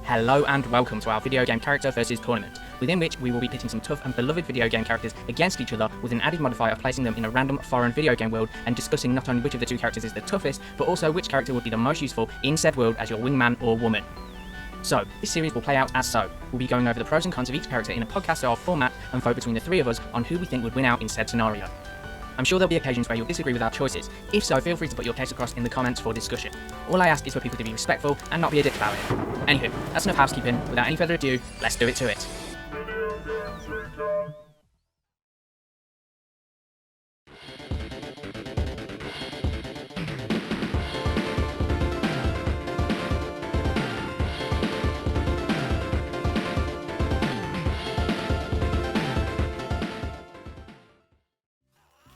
Hello and welcome to our video game character versus tournament, within which we will be pitting some tough and beloved video game characters against each other with an added modifier of placing them in a random foreign video game world and discussing not only which of the two characters is the toughest, but also which character would be the most useful in said world as your wingman or woman. So, this series will play out as so. We'll be going over the pros and cons of each character in a podcast-style format and vote between the three of us on who we think would win out in said scenario. I'm sure there'll be occasions where you'll disagree with our choices. If so, feel free to put your case across in the comments for discussion. All I ask is for people to be respectful and not be a dick about it. Anywho, that's enough housekeeping. Without any further ado, let's do it to it.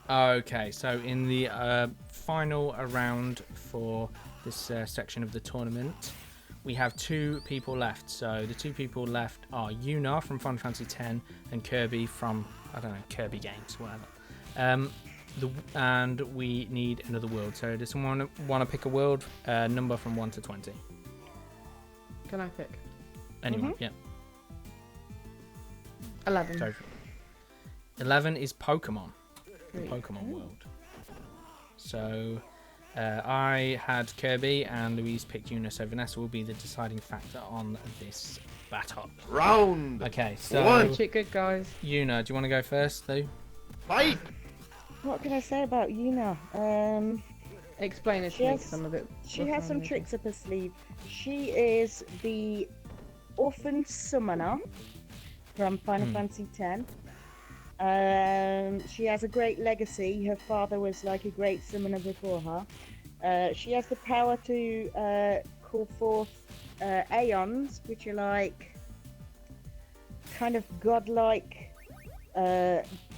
Okay, so in the final round for this section of the tournament, we have two people left. So the two people left are Yuna from Final Fantasy X and Kirby from, I don't know, Kirby Games, whatever. And we need another world. So does someone want to pick a world number from 1 to 20? Can I pick? Anyone, yeah. 11. So 11 is Pokemon. The Great. Pokemon world. So I had Kirby and Louise picked Yuna, so Vanessa will be the deciding factor on this battle. Round. Okay, so one. Pitch it good, guys. Yuna, do you want to go first, though? Fight. What can I say about Yuna? Explain it to me, 'cause I'm a bit... She has some tricks up her sleeve. She is the orphan summoner from Final Fantasy X. She has a great legacy. Her father was like a great summoner before her. She has the power to call forth aeons, which are like kind of godlike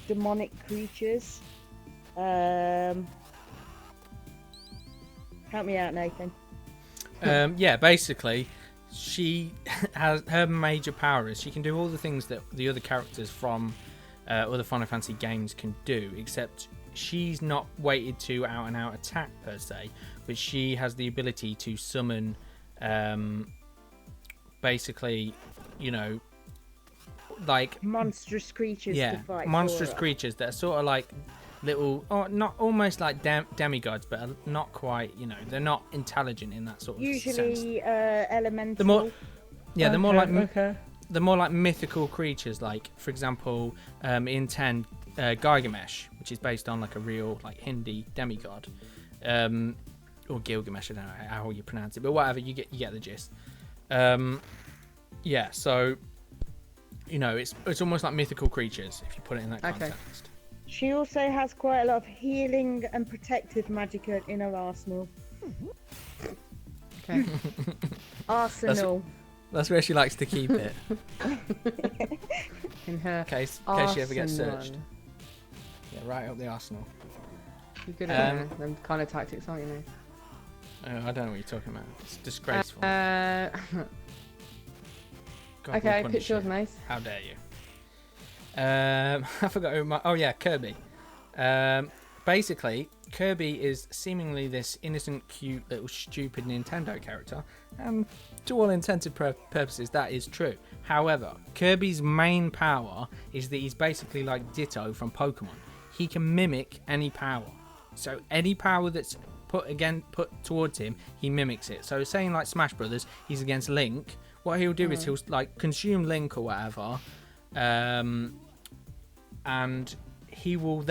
demonic creatures. Help me out, Nathan. Yeah, basically, she has her major power is she can do all the things that the other characters from other Final Fantasy games can do, except she's not weighted to out and out attack per se, but she has the ability to summon basically, you know, like Monstrous creatures to fight. monstrous for her. creatures that are sort of like little, or not almost like demigods, but are not quite, you know, they're not intelligent in that sort of sense. Usually elemental. The more, yeah, they're more like Okay. they're more like mythical creatures, like for example in 10 Gilgamesh, which is based on like a real like Hindi demigod, or Gilgamesh, I don't know how you pronounce it, but whatever, you get the gist. Yeah, so you know, it's almost like mythical creatures if you put it in that context. She also has quite a lot of healing and protective magic in her arsenal. Okay. Arsenal. That's where she likes to keep it, In her in case she ever gets searched. Yeah, right up the arsenal. You're good at them kind of tactics, aren't you, mate? I don't know what you're talking about. It's disgraceful. Okay, God will punish pitch yours, you. mate. How dare you? I forgot who my... Oh, yeah, Kirby. Basically, Kirby is seemingly this innocent, cute, little, stupid Nintendo character. And to all intended purposes, that is true. However, Kirby's main power is that he's basically like Ditto from Pokemon. He can mimic any power. So any power that's put towards him, he mimics it. So saying like Smash Brothers, he's against Link. What he'll do is he'll like consume Link or whatever, and he will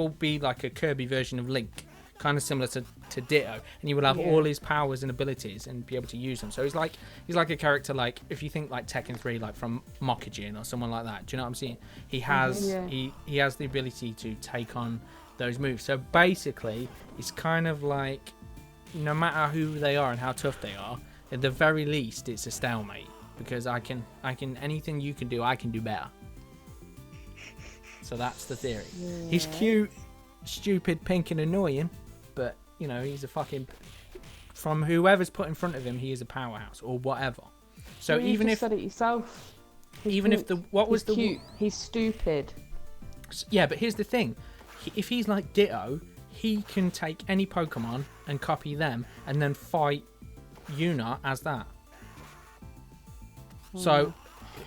be like a Kirby version of Link, kind of similar to Ditto, and he will have all his powers and abilities and be able to use them. So he's like a character like, if you think like Tekken 3, like from Mokujin or someone like that. Do you know what I'm saying? He has he has the ability to take on those moves. So basically, it's kind of like, no matter who they are and how tough they are, at the very least, it's a stalemate, because I can anything you can do, I can do better. So that's the theory. Yeah. He's cute, stupid, pink, and annoying, but you know, he's a fucking, from whoever's put in front of him, he is a powerhouse or whatever. So you even just if said it yourself. He's cute. He's stupid. Yeah, but here's the thing: if he's like Ditto, he can take any Pokemon and copy them, and then fight Yuna as that. So,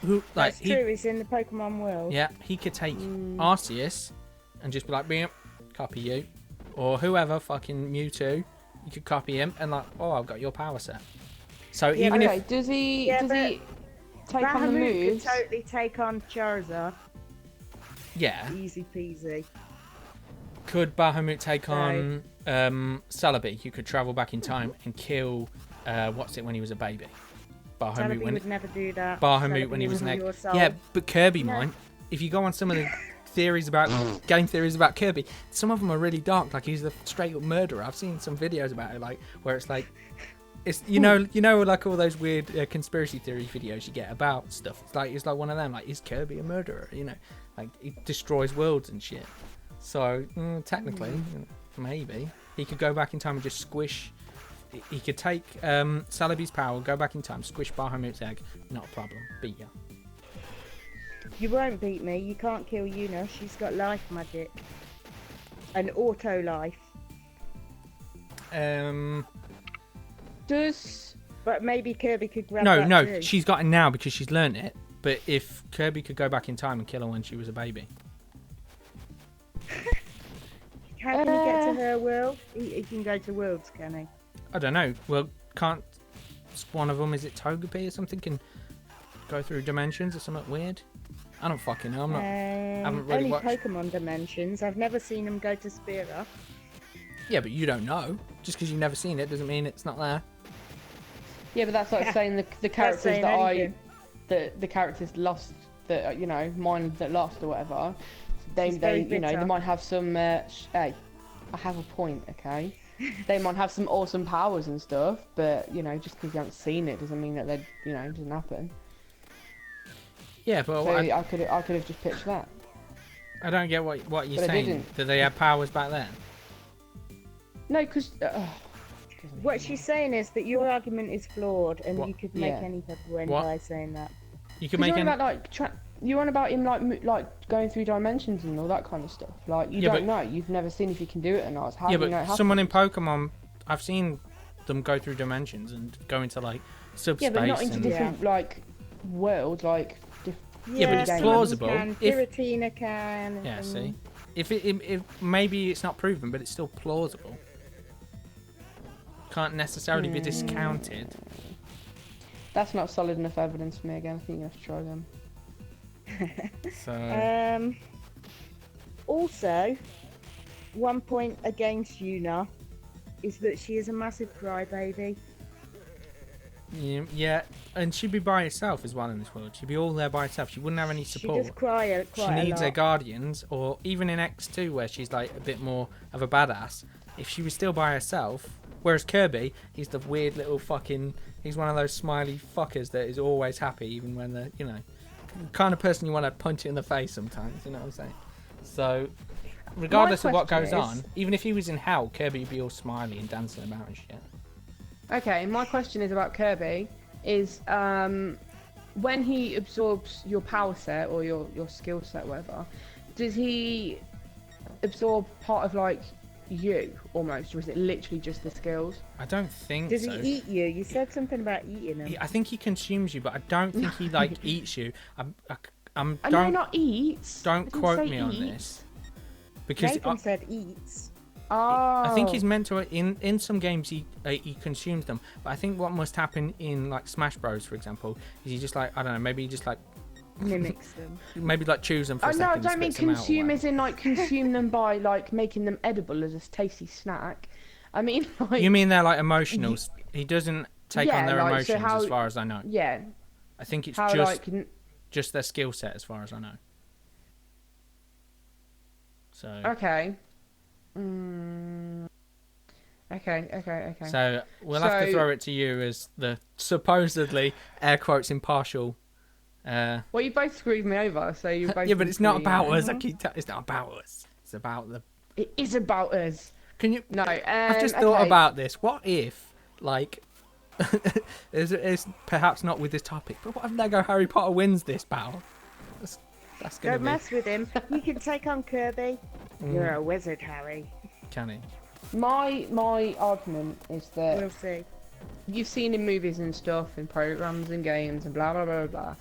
who like That's true. It's in the Pokemon world. Yeah, he could take Arceus and just be like, "Bam, copy you," or whoever, fucking Mewtwo. You could copy him and like, "Oh, I've got your power set." So Yeah, even Okay, if does he take on the Bahamut moves? could totally take on Charizard. yeah, Easy peasy. could Bahamut take So- on Celebi? You could travel back in time and kill what's it when he was a baby? Bahamut Celebi when would never do that. Bahamut when he was an egg. Yeah, but Kirby might. If you go on some of the theories about game theories about Kirby, some of them are really dark. Like he's a straight up murderer. I've seen some videos about it, like where it's like, it's you know like all those weird conspiracy theory videos you get about stuff. It's like one of them. Like, is Kirby a murderer? You know, like he destroys worlds and shit. So technically, maybe he could go back in time and just squish. He could take Celebi's power, go back in time, squish Bahamut's egg. Not a problem. Beat ya. You won't beat me. You can't kill Yuna. She's got life magic. An auto life. Does But maybe Kirby could grab No, that no, too. she's got it now because she's learned it. But if Kirby could go back in time and kill her when she was a baby. How can he get to her world? He can go to worlds, can he? I don't know. Well, can't one of them, is it Togepi or something, can go through dimensions or something weird? I don't fucking know. I'm not. haven't really only watched. Pokemon dimensions. I've never seen them go to Spira. Yeah, but you don't know. Just because you've never seen it doesn't mean it's not there. yeah, but that's like saying the characters saying that anything. the characters lost, that mine that lost or whatever. They She's very they bitter. might have some. Hey, I have a point, okay? They might have some awesome powers and stuff, but just because you haven't seen it doesn't mean that they it doesn't happen. Yeah, but So I could have just pitched that. I don't get what you're But I saying. didn't. That they had powers back then. No, because What she's saying is that your argument is flawed, and What? you could make Yeah. any type of win What? by saying that. You can you're make on any. about you're on about him like going through dimensions and all that kind of stuff. Like you Yeah, don't but- know. You've never seen if you can do it or not. How Yeah, do you know it but happens? someone in Pokemon, I've seen them go through dimensions and go into like subspace. Yeah, but not into and... different like worlds, like. Yeah, but it's some of them plausible. Can. If- Giratina can. Yeah, and- see, if maybe it's not proven, but it's still plausible. Can't necessarily be discounted. That's not solid enough evidence for me. Again, I think you have to try them. So Also, one point against Yuna is that she is a massive crybaby. yeah, and she'd be by herself as well in this world. She'd be all there by herself. She wouldn't have any She support. does cry She quite a needs her lot. guardians, or even in X2 where she's like a bit more of a badass. If she was still by herself, whereas Kirby, he's the weird little fucking. He's one of those smiley fuckers that is always happy, even when they're kind of person you want to punch it in the face sometimes. You know what I'm saying? So, regardless of what goes question on, even if he was in hell, Kirby would be all smiley and dancing about and shit. Okay, my question is about Kirby. Is when he absorbs your power set or your skill set, whatever, does he absorb part of like you almost, or is it literally just the skills? I don't think Does so. he eat you? You said something about eating him. I think he consumes you, but I don't think he like eats you. I'm I know don't not eats. I don't didn't quote say me on eat. this because Nathan said eats. Oh. I think he's meant to. In some games he consumes them, but I think what must happen in like Smash Bros, for example, is he just like, I don't know, maybe he just like Mimics them. maybe like chews them for Oh a no, second. I and don't mean spits them out or consume whatever. as in like consume them by like making them edible as a tasty snack. I mean like. You mean they're like emotionals? He doesn't take on Yeah, their like, so emotions, how- as far as I know. Yeah. I think it's How just their skill set, as far as I know. So. Okay. Mm. Okay. So we'll have to So- throw it to you as the supposedly air quotes impartial. Well, you both screwed me over, so you both. Yeah, but it's not agree, about yeah. us. It's not about us. It's about the. It is about us. Can you? No, I've just thought okay. about this. What if, like, it's perhaps not with this topic, but what if Lego Harry Potter wins this battle? That's gonna Don't be. mess with him. You can take on Kirby. Mm. You're a wizard, Harry. Can he? My argument is that We'll see. you've seen in movies and stuff, in programs and games and blah blah blah blah.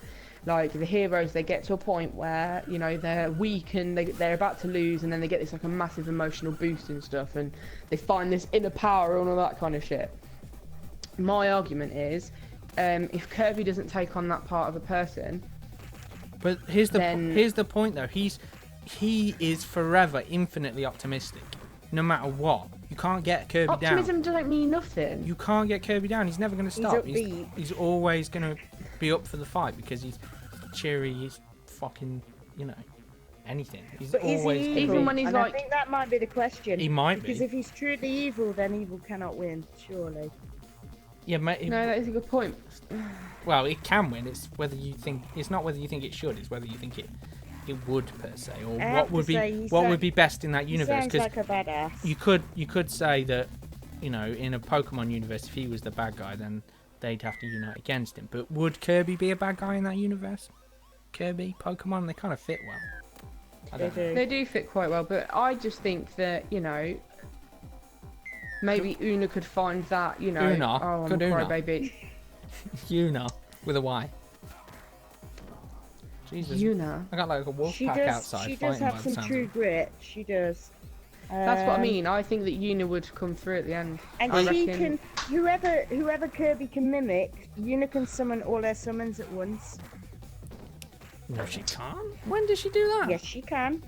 Like the heroes, they get to a point where you know they're weak and they're about to lose, and then they get this like a massive emotional boost and stuff, and they find this inner power and all that kind of shit. My argument is, if Kirby doesn't take on that part of a person, but here's the point though. He is forever infinitely optimistic, no matter what. You can't get Kirby down. Optimism doesn't mean nothing. You can't get Kirby down. He's never going to stop. He's He's always going to be up for the fight because he's cheery. He's fucking, you know, anything. He's But is always he gonna evil? Even when he's and like- I think that might be the question. He might because be. if he's truly evil, then evil cannot win, surely. Yeah, mate. No, that is a good point. Well, it can win. It's whether you think. It's not whether you think it should. It's whether you think it would per se, or I what have would to say, be what would be best in that He universe. sounds Because like a badass. you could say that, you know, in a Pokemon universe, if he was the bad guy, then they'd have to unite against him. But would Kirby be a bad guy in that universe? Kirby, Pokemon, they kind of fit well. I don't know. They do fit quite well, but I just think that, you know, maybe Una could find that, you know, Una? oh, I'm Good a Una. crybaby. Yuna with a Y. Jesus. Una. I got like a wolf She pack does. outside She fighting does by have the some sounds true of it. grit. She does. That's what I Um, mean. I think that Una would come through at the end. And I she reckon- can. Whoever Kirby can mimic, Yuna can summon all her summons at once. No, she can't. When does she do that? Yes, she can.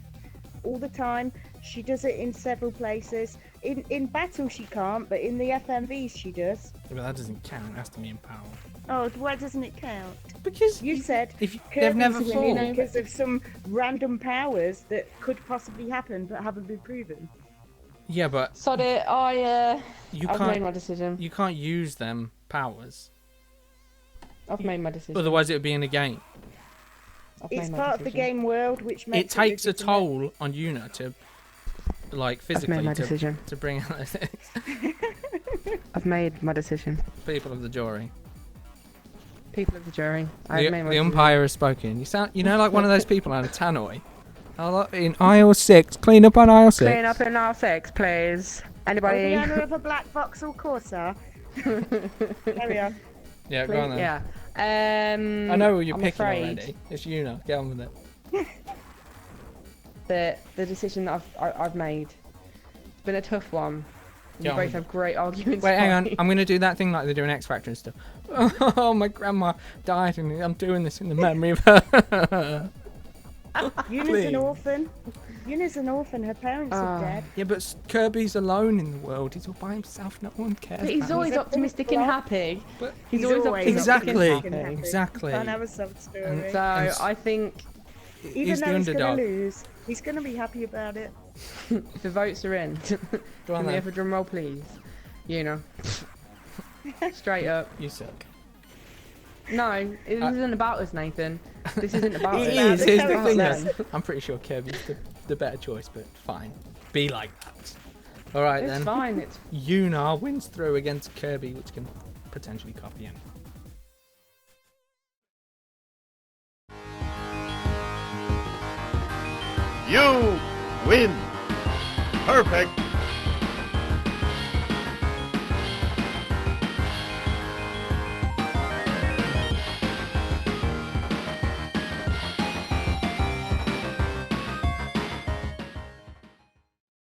All the time. She does it in several places. In battle she can't, but in the FMVs she does. Yeah, but that doesn't count. It has to be in power. Oh, why doesn't it count? Because You said if they've Kirby's never winning fought. because of some random powers that could possibly happen but haven't been proven. Yeah, but Sod it, you I've made can't. my decision. You can't use them powers. I've made my decision. Otherwise, it would be in a game. I've It's made my part of the decision. game world, which It makes takes a legitimate. toll on Yuna to, like, I've physically made my decision. to bring out I've made my decision. people of the jury. People of the jury. I've made my The decision. umpire has spoken. You sound, you know, like one of those people out of Tannoy. In aisle 6, clean up on aisle 6. Clean up in aisle 6, please. Oh, Anybody? the owner of a black Vauxhall Corsa. Carry on. Yeah, go on then. Yeah. I know who you're I'm picking afraid already. It's Yuna. Get on with it. the decision that I've made. It's been a tough one. We Go on both with have great arguments. Wait, hang on. why. I'm going to do that thing like they do in X Factor and stuff. Oh, my grandma died and I'm doing this in the memory of her. Yuna's Please. an orphan. Yuna's an orphan. Her parents are dead. Yeah, but Kirby's alone in the world. He's all by himself. No one cares. But he's about always him. optimistic and happy. But He's He's always always optimistic Exactly. and happy. Exactly. Can't have a soft story. And- So And I think Even he's though the he's going underdog. to lose, he's going to be happy about it. the votes are in. Go on Can we then. have a drum roll, please? You know. Straight up. You suck. No, it isn't about us, Nathan. This isn't about us. It is. about the Here's the thing. characters. though. I'm pretty sure Kirby's the better choice, but fine. Be like that. All right It's then. fine. It's Yuna wins through against Kirby, which can potentially copy him. You win. Perfect.